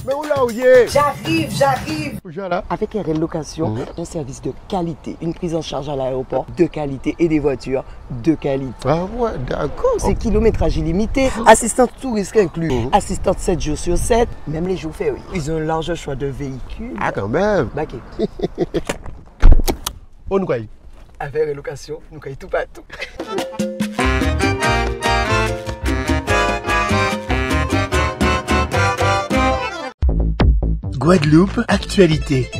Mais où là où y est? J'arrive. Là. Avec RL Location, un service de qualité, une prise en charge à l'aéroport de qualité et des voitures de qualité. Ah ouais, d'accord. C'est kilométrage illimité, assistante tout risque inclus, assistante 7 jours sur 7, même les jours fériés. Ils ont un large choix de véhicules. Ah quand même. Baquet. On nous quoi? Avec RL Location, nous caille tout partout. Guadeloupe, actualité.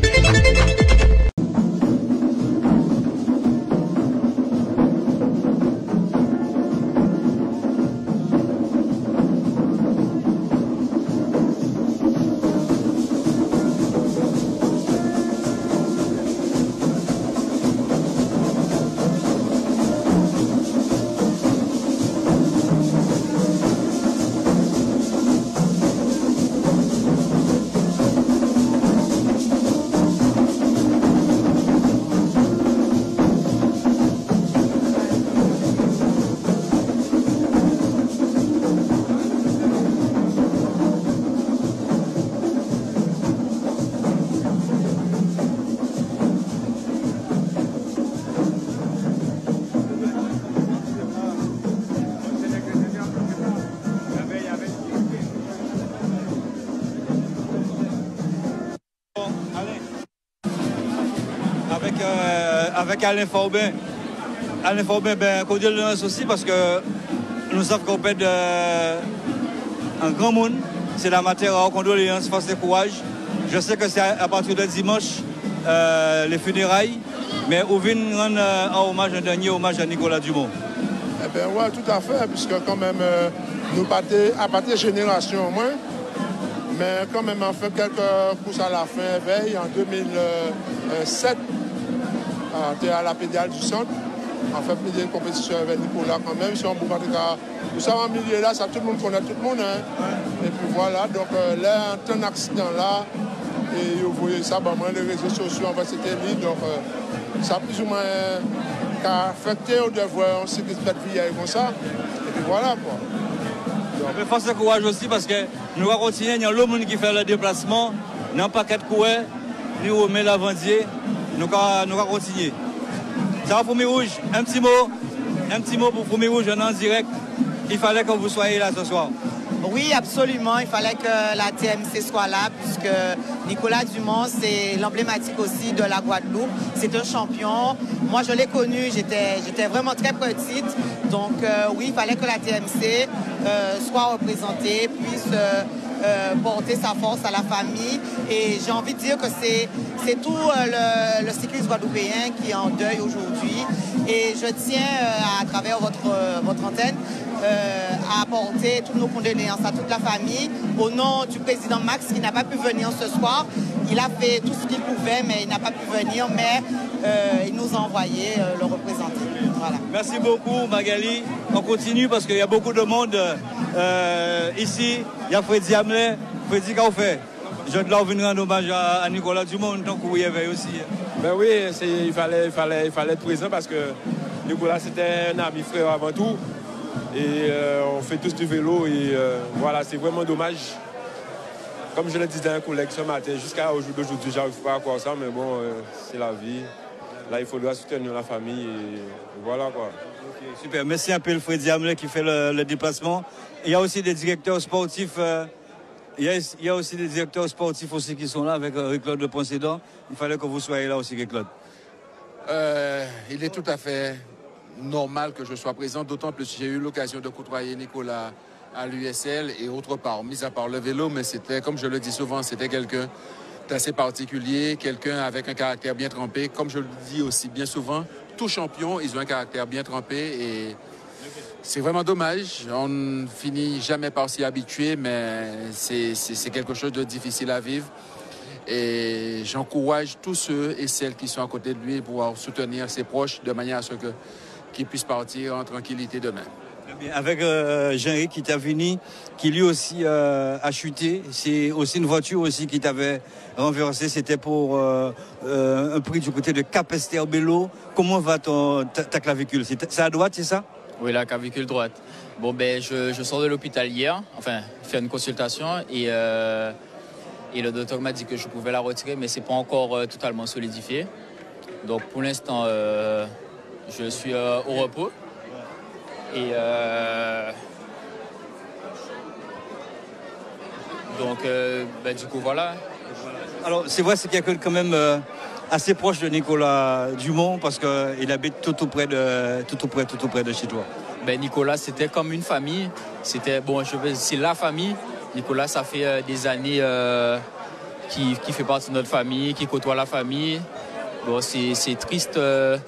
Avec Alain Forbin. Alain Forbin, condoléances aussi parce que nous savons qu'on perd un grand monde. C'est la matière à condoléances, force et courage. Je sais que c'est à partir de dimanche, les funérailles, mais on vient rendre un dernier hommage à Nicolas Dumont. Eh bien, oui, tout à fait, puisque quand même, nous à partir de génération au moins, mais quand même, on fait quelques courses à la fin, veille, en 2007. À la pédale du centre, on fait plus de compétition avec Nicolas quand même. Si on peut nous sommes en milieu là, ça tout le monde connaît tout le monde. Hein. Ouais. Et puis voilà, donc là, un accident là, et vous voyez ça, les réseaux sociaux, c'était lui, donc ça a plus ou moins affecté au devoir, on sait que cette vie est comme ça. Et puis voilà quoi. Donc, mais force et courage aussi parce que nous allons continuer, il y a l'autre monde qui fait le déplacement, non pas quatre couets, ni au met l'avant-dier. Nous allons continuer. Ça va, Fourmi Rouge, un petit mot pour Fourmi Rouge, en direct. Il fallait que vous soyez là ce soir. Oui, absolument. Il fallait que la TMC soit là, puisque Nicolas Dumont, c'est l'emblématique aussi de la Guadeloupe. C'est un champion. Moi, je l'ai connu, j'étais vraiment très petite. Donc, oui, il fallait que la TMC soit représentée, puisse porter sa force à la famille. Et j'ai envie de dire que c'est tout le cyclisme guadeloupéen qui est en deuil aujourd'hui. Et je tiens, à travers votre antenne, à apporter toutes nos condoléances à toute la famille. Au nom du président Max, qui n'a pas pu venir ce soir, il a fait tout ce qu'il pouvait, mais il n'a pas pu venir, mais il nous a envoyé le représenter. Voilà. Merci beaucoup, Magali. On continue parce qu'il y a beaucoup de monde ici. Il y a Freddy Hamlet. Freddy, qu'est-ce qu'on fait? Je dois venir rendre hommage à Nicolas Dumont, tant que vous y avez aussi. Ben oui, il fallait être présent parce que Nicolas, c'était un ami frère avant tout. Et on fait tous du vélo et voilà, c'est vraiment dommage. Comme je le disais à un collègue ce matin, jusqu'à aujourd'hui, j'arrive pas à croire ça, mais bon, c'est la vie. Là, il faudra soutenir la famille et voilà quoi. Okay, super, merci un peu le Freddy Hamlet qui fait le déplacement. Il y a aussi des directeurs sportifs. Il y a aussi des directeurs sportifs aussi qui sont là avec Claude de Poncédon. Il fallait que vous soyez là aussi, Claude. Il est tout à fait normal que je sois présent, d'autant plus que j'ai eu l'occasion de côtoyer Nicolas à l'USL et autre part, mis à part le vélo, mais c'était, comme je le dis souvent, c'était quelqu'un d'assez particulier, quelqu'un avec un caractère bien trempé. Comme je le dis aussi bien souvent, tous champions, ils ont un caractère bien trempé et c'est vraiment dommage. On ne finit jamais par s'y habituer, mais c'est quelque chose de difficile à vivre. Et j'encourage tous ceux et celles qui sont à côté de lui pour pouvoir soutenir ses proches de manière à ce qu'ils puissent partir en tranquillité demain. Avec Jean-Éric Kitavini, qui lui aussi a chuté. C'est aussi une voiture aussi qui t'avait renversé. C'était pour un prix du côté de Cap-Esther-Bello. Comment va ta clavicule? C'est à droite, c'est ça? Oui, la clavicule droite. Bon, ben, je sors de l'hôpital hier, enfin, faire une consultation et Et le docteur m'a dit que je pouvais la retirer, mais ce n'est pas encore totalement solidifié. Donc pour l'instant, je suis au repos. Et donc, du coup, voilà. Alors, c'est vrai, c'est quelqu'un quand même assez proche de Nicolas Dumont parce qu'il habite tout près de chez toi. Nicolas, c'était comme une famille. C'est la famille. Nicolas, ça fait des années qui fait partie de notre famille, qui côtoie la famille. Bon, c'est triste de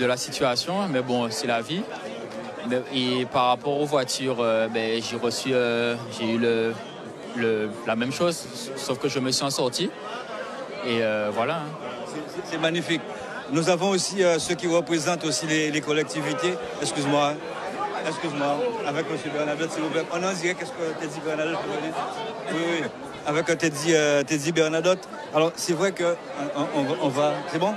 la situation, mais bon, c'est la vie. Et par rapport aux voitures, j'ai eu la même chose, sauf que je me suis en sorti. Et voilà. C'est magnifique. Nous avons aussi ceux qui représentent aussi les collectivités. Excuse-moi, avec M. Bernadotte, s'il vous plaît. On en dirait qu'est-ce que Teddy Bernadotte peut dire. Oui. Avec Teddy Bernadotte. Alors, c'est vrai qu'on va... C'est bon?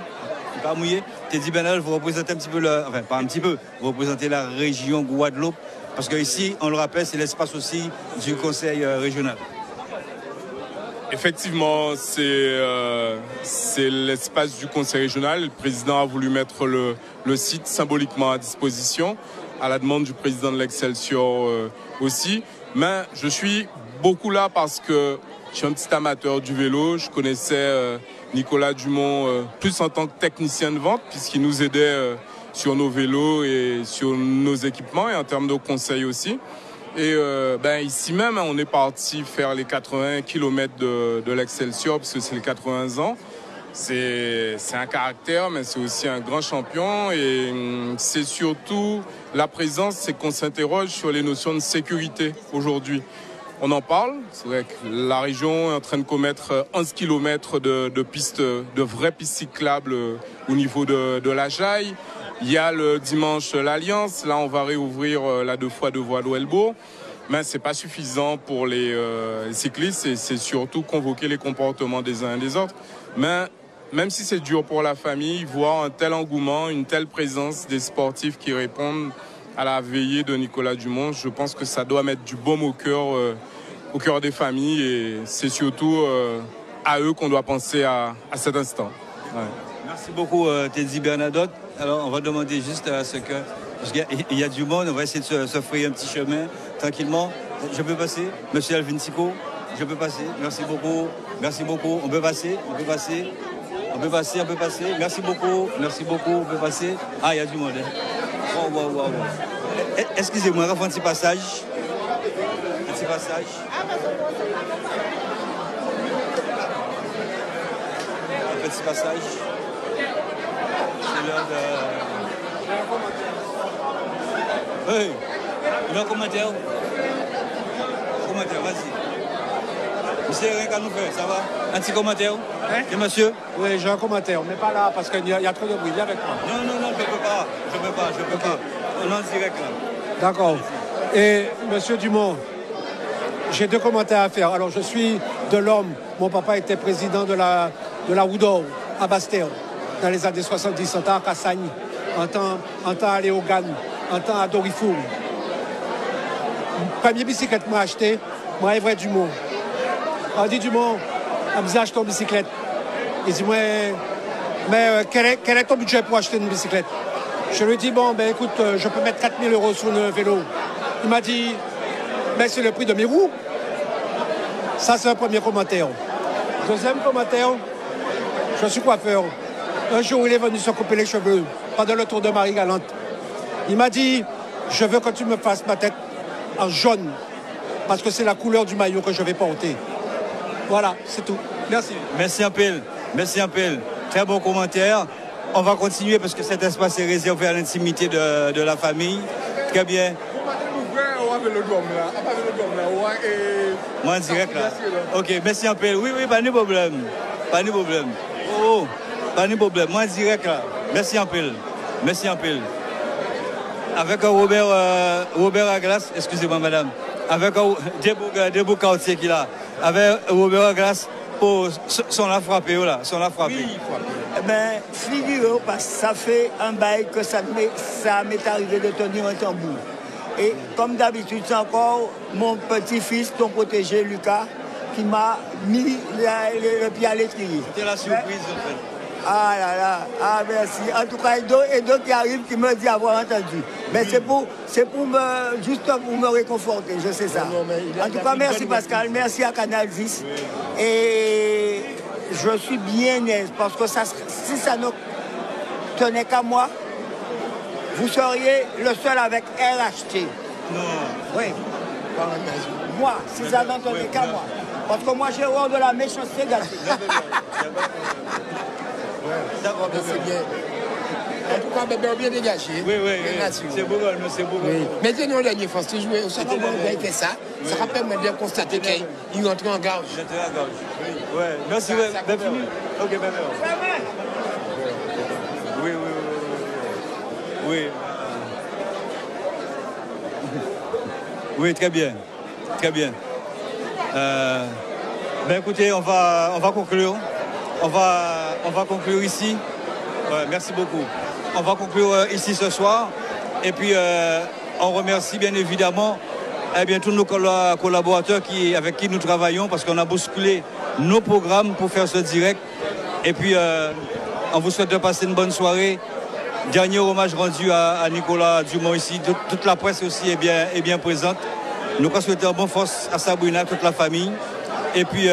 Pas mouillé. Teddy Bernadotte, vous représentez un petit peu, enfin pas un petit peu, vous représentez la région Guadeloupe, parce qu'ici, on le rappelle, c'est l'espace aussi du conseil régional. Effectivement, c'est l'espace du conseil régional. Le président a voulu mettre le site symboliquement à disposition, à la demande du président de l'Excelsior aussi. Mais je suis beaucoup là parce que je suis un petit amateur du vélo. Je connaissais Nicolas Dumont plus en tant que technicien de vente, puisqu'il nous aidait sur nos vélos et sur nos équipements et en termes de conseils aussi. Et ici même, on est parti faire les 80 km de l'Excelsior, parce que c'est les 80 ans. C'est un caractère, mais c'est aussi un grand champion. Et c'est surtout la présence, c'est qu'on s'interroge sur les notions de sécurité aujourd'hui. On en parle, c'est vrai que la région est en train de commettre 11 km de pistes, de vraies pistes cyclables au niveau de la Jaille. Il y a le dimanche l'Alliance, là on va réouvrir la 2x2 voies d'Ouelbourg. Mais ce n'est pas suffisant pour les cyclistes et c'est surtout convoquer les comportements des uns et des autres. Mais même si c'est dur pour la famille, voir un tel engouement, une telle présence des sportifs qui répondent à la veillée de Nicolas Dumont, je pense que ça doit mettre du baume au cœur des familles et c'est surtout à eux qu'on doit penser à cet instant. Ouais. Merci beaucoup Teddy Bernadotte. Alors on va demander juste à ce que, parce qu'il y a du monde, on va essayer de se frayer un petit chemin tranquillement. Je peux passer, Monsieur Alvin Sico, je peux passer, merci beaucoup, on peut passer. Merci beaucoup, on peut passer. Ah, il y a du monde. Wow. Excusez-moi, on va faire un petit passage. C'est l'heure de... Hey, il y a un commentaire. Vas-y. Monsieur, rien qu'à nous faire, ça va? Un petit commentaire? Hein? Et monsieur? Oui, j'ai un commentaire, mais pas là, parce qu'il y a trop de bruit. Viens avec moi. Non, je peux pas. On est en direct là. D'accord. Et monsieur Dumont, j'ai deux commentaires à faire. Alors, je suis de l'homme. Mon papa était président de la Woodor à Bastel dans les années 70, en temps à Kassagne, en temps à Léogane, en temps à Dorifour. Première bicyclette que j'ai achetée, moi, Evray Dumont. On dit Dumont, on me dit acheter une bicyclette. Il dit, mais quel est ton budget pour acheter une bicyclette? Je lui ai dit, écoute, je peux mettre 4 000 € sur le vélo. Il m'a dit, mais c'est le prix de mes roues. Ça, c'est un premier commentaire. Deuxième commentaire, je suis coiffeur. Un jour, il est venu se couper les cheveux pendant le tour de Marie-Galante. Il m'a dit, je veux que tu me fasses ma tête en jaune, parce que c'est la couleur du maillot que je vais porter. Voilà, c'est tout. Merci. Merci un peu. Très bon commentaire. On va continuer parce que cet espace est réservé à l'intimité de la famille. Très bien. Moi en direct là. Ok, merci un peu. Oui, pas de problème. Oh, pas de problème. Moi en direct là. Merci un peu. Avec Robert Aglas, excusez-moi madame. Avec des beaux quartiers qu'il a. Avec Robert Aglas, son l'a frappé là. Oui, mais figurez-vous, parce que ça fait un bail que ça m'est arrivé de tenir un tambour. Et comme d'habitude, c'est encore mon petit-fils, ton protégé Lucas, qui m'a mis le pied à l'étrier. C'était la surprise en fait. Ah là là, ah merci. En tout cas, et d'autres qui arrivent qui me disent avoir entendu. Mais c'est pour juste pour me réconforter, je sais ça. En tout cas, merci Pascal, merci à Canal 10. Oui. Et je suis bien aise parce que si ça ne tenait qu'à moi, vous seriez le seul avec RHT. Non. Oui. Moi, si ça n'en tenait qu'à moi. Parce que moi, j'ai horreur de la méchanceté gâchée. D'accord, c'est bien. En tout cas, bébé, bien dégagé. Oui, c'est beau, mais c'est beau. Oui. Mais c'est la dernière fois que tu jouais au Sacré, on fait ça. Ça rappelle bien constater qu'il entre en gage. J'étais en gage. Oui, merci. Ben fini. Ok, ben oui. Oui. Oui, très bien. Très bien. Ben écoutez, on va conclure. On va conclure ici. Ouais, merci beaucoup. On va conclure ici ce soir. Et puis, on remercie bien évidemment tous nos collaborateurs avec qui nous travaillons parce qu'on a bousculé nos programmes pour faire ce direct. Et puis, on vous souhaite de passer une bonne soirée. Dernier hommage rendu à Nicolas Dumont ici. Toute la presse aussi est bien présente. Nous souhaitons bonne force à Sabrina, toute la famille. Et puis,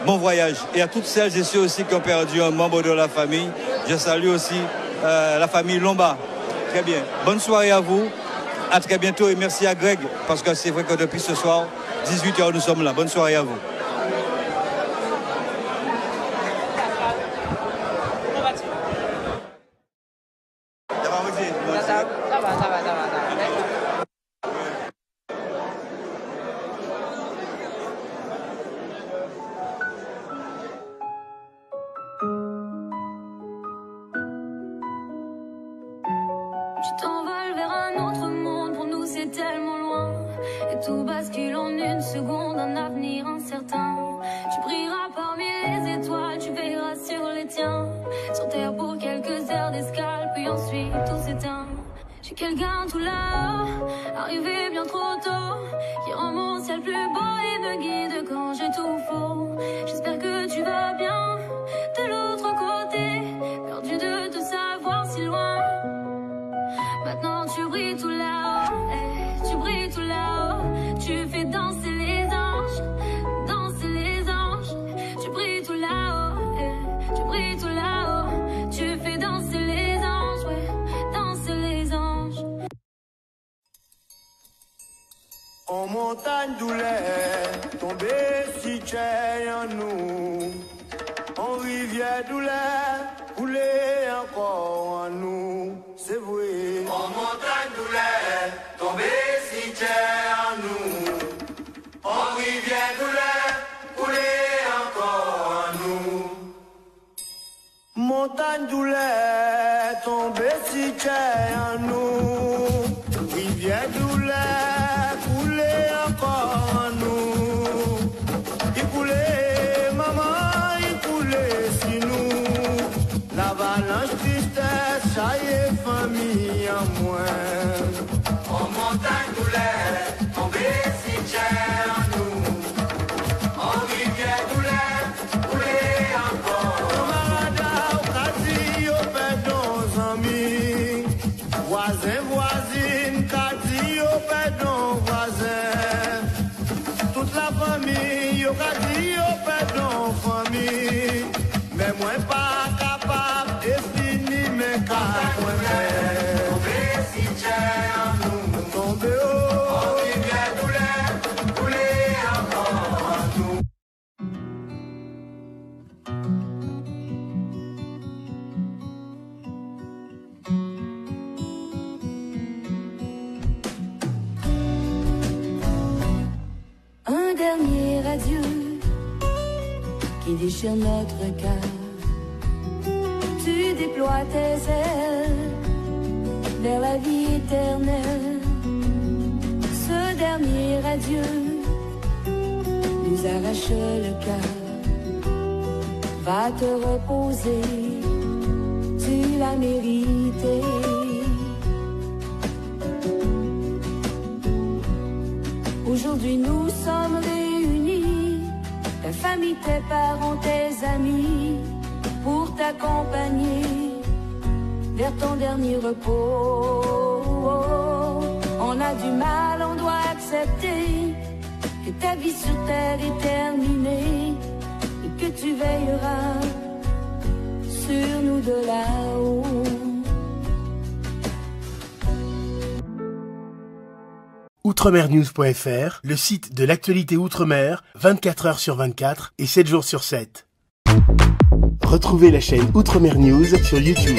bon voyage. Et à toutes celles et ceux aussi qui ont perdu un membre de la famille, je salue aussi la famille Lombard. Très bien. Bonne soirée à vous. À très bientôt et merci à Greg, parce que c'est vrai que depuis ce soir, 18h, nous sommes là. Bonne soirée à vous. Quelqu'un tout là, arrivé bien trop tôt, qui rend mon ciel plus beau et me guide quand j'ai tout faux. J'espère que tu vas bien de l'autre côté, perdu de te savoir si loin. Maintenant tu brilles tout là-haut, tu brilles tout là-haut, tu fais danser les anges, tu brilles tout là-haut, tu brilles tout là-haut, tu fais danser les anges, ouais, danser les anges. En montagne douleur, tombé si cher en nous. En rivière douleur, couler encore en nous. C'est vrai. En montagne douleur, tombé si cher en nous. En rivière douleur, couler encore en nous. Montagne douleur, tombé si cher en nous. Rivière douleur. L'avalanche tristesse, ça y est, famille en moins. En montagne douleur, tombé si cher en nous. En rivière douleur, couler encore. Camarada, Kati, au perdon, amis. Voisin, voisine, Kati, au perdon, voisin. Toute la famille, au Kati, au perdon, famille. Mais moi pas capable de finir mes cas. Tomber si cher en nous. Tomber haut. En rivière douleur, couler encore en nous. Un dernier adieu qui déchire notre cœur. Tu déploies tes ailes vers la vie éternelle. Ce dernier adieu nous arrache le cœur. Va te reposer, tu l'as mérité. Aujourd'hui nous sommes réunis famille, tes parents, tes amis, pour t'accompagner vers ton dernier repos. On a du mal, on doit accepter que ta vie sur terre est terminée et que tu veilleras sur nous de là-haut. Outremernews.fr, le site de l'actualité Outre-mer, 24 heures sur 24 et 7 jours sur 7. Retrouvez la chaîne Outremer News sur YouTube.